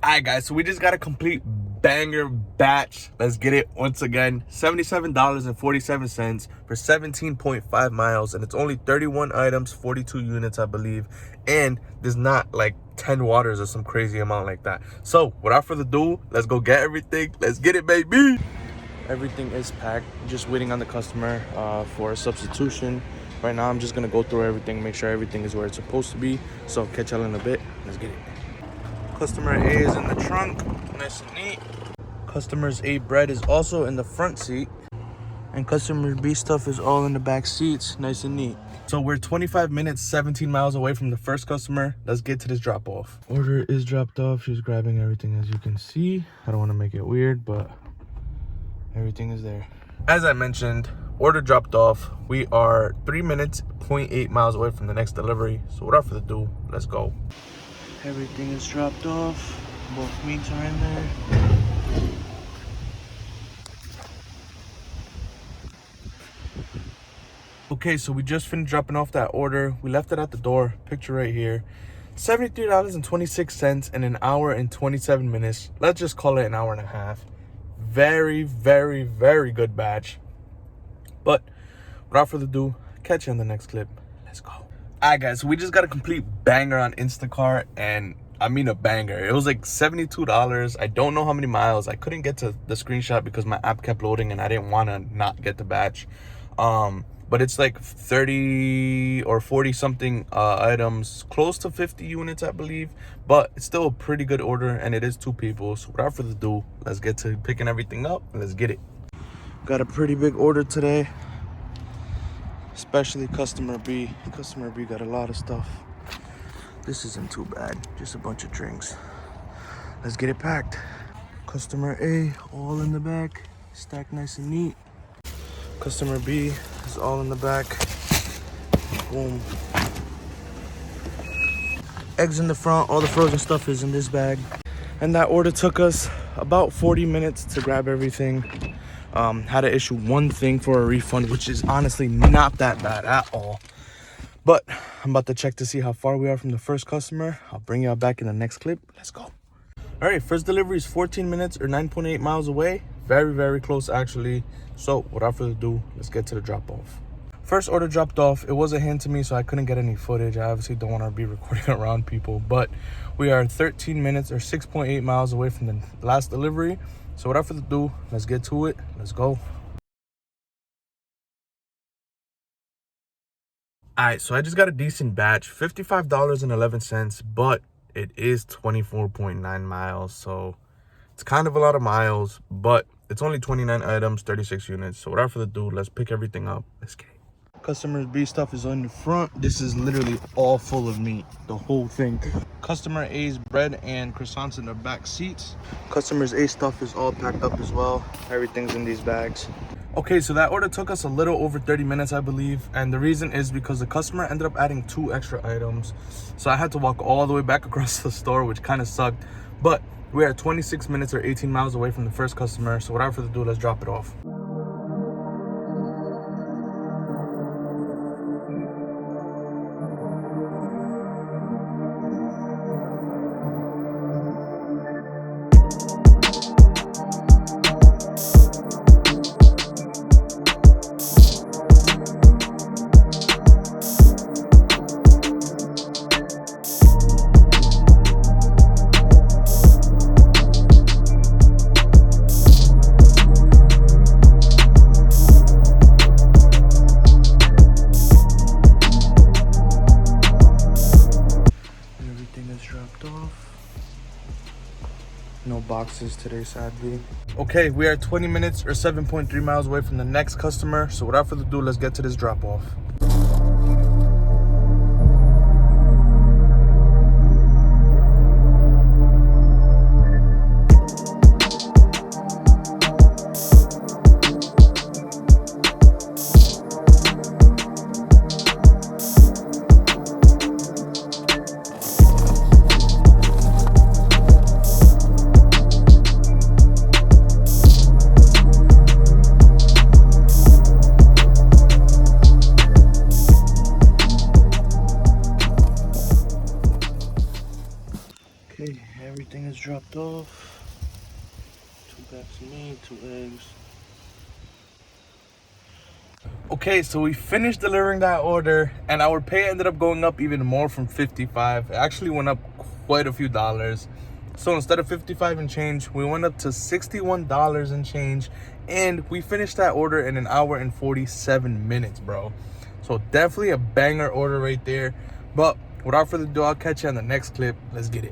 Alright guys, so we just got a complete banger batch. Let's get it once again. $77.47 for 17.5 miles, and it's only 31 items, 42 units I believe, and there's not like 10 waters or some crazy amount like that. So without further ado, let's go get everything. Let's get it, baby. Everything is packed, just waiting on the customer for a substitution. Right now I'm just gonna go through everything, make sure everything is where it's supposed to be. So catch y'all in a bit. Let's get it. Customer A is in the trunk, nice and neat. Customer's A bread is also in the front seat, and customer B stuff is all in the back seats, nice and neat. So we're 25 minutes, 17 miles away from the first customer. Let's get to this drop off. Order is dropped off. She's grabbing everything, as you can see. I don't want to make it weird, but everything is there. As I mentioned, order dropped off. We are 3 minutes, 0.8 miles away from the next delivery. So without further ado, let's go. Everything is dropped off. Both meats are in there. Okay, so we just finished dropping off that order. We left it at the door. Picture right here. $73.26 in an hour and 27 minutes. Let's just call it an hour and a half. Very, very, very good batch. But without further ado, catch you on the next clip. Let's go. Alright guys, so we just got a complete banger on Instacart, and I mean a banger. It was like $72. I don't know how many miles. I couldn't get to the screenshot because my app kept loading and I didn't want to not get the batch. But it's like 30 or 40 something items, close to 50 units I believe, but it's still a pretty good order, and it is 2 people. So without further ado, let's get to picking everything up and let's get it. Got a pretty big order today, especially customer B. Customer B got a lot of stuff. This isn't too bad, just a bunch of drinks. Let's get it packed. Customer A, all in the back, stacked nice and neat. Customer B is all in the back. Boom. Eggs in the front, all the frozen stuff is in this bag. And that order took us about 40 minutes to grab everything. Had to issue one thing for a refund, which is honestly not that bad at all. But I'm about to check to see how far we are from the first customer. I'll bring y'all back in the next clip. Let's go. All right, first delivery is 14 minutes or 9.8 miles away. Very, very close actually. So without further ado, let's get to the drop off. First order dropped off. It was a hand to me, so I couldn't get any footage. I obviously don't want to be recording around people, but we are 13 minutes or 6.8 miles away from the last delivery. So without further ado, let's get to it. Let's go. All right, so I just got a decent batch, $55.11, but it is 24.9 miles. So it's kind of a lot of miles, but it's only 29 items, 36 units. So without further ado, let's pick everything up. Let's get it. Customer's B stuff is on the front. This is literally all full of meat, the whole thing. Customer A's bread and croissants in the back seats. Customer's A stuff is all packed up as well. Everything's in these bags. Okay, so that order took us a little over 30 minutes, I believe. And the reason is because the customer ended up adding 2 extra items. So I had to walk all the way back across the store, which kind of sucked. But we are 26 minutes or 18 miles away from the first customer. So without further ado, let's drop it off. No boxes today, sadly. Okay, we are 20 minutes or 7.3 miles away from the next customer. So without further ado, let's get to this drop off. dropped off. 2 packs of meat, 2 eggs. Okay, so we finished delivering that order, and our pay ended up going up even more from 55. It actually went up quite a few dollars. So instead of 55 and change, we went up to $61 and change, and we finished that order in 1 hour and 47 minutes, bro. So definitely a banger order right there. But without further ado, I'll catch you on the next clip. Let's get it.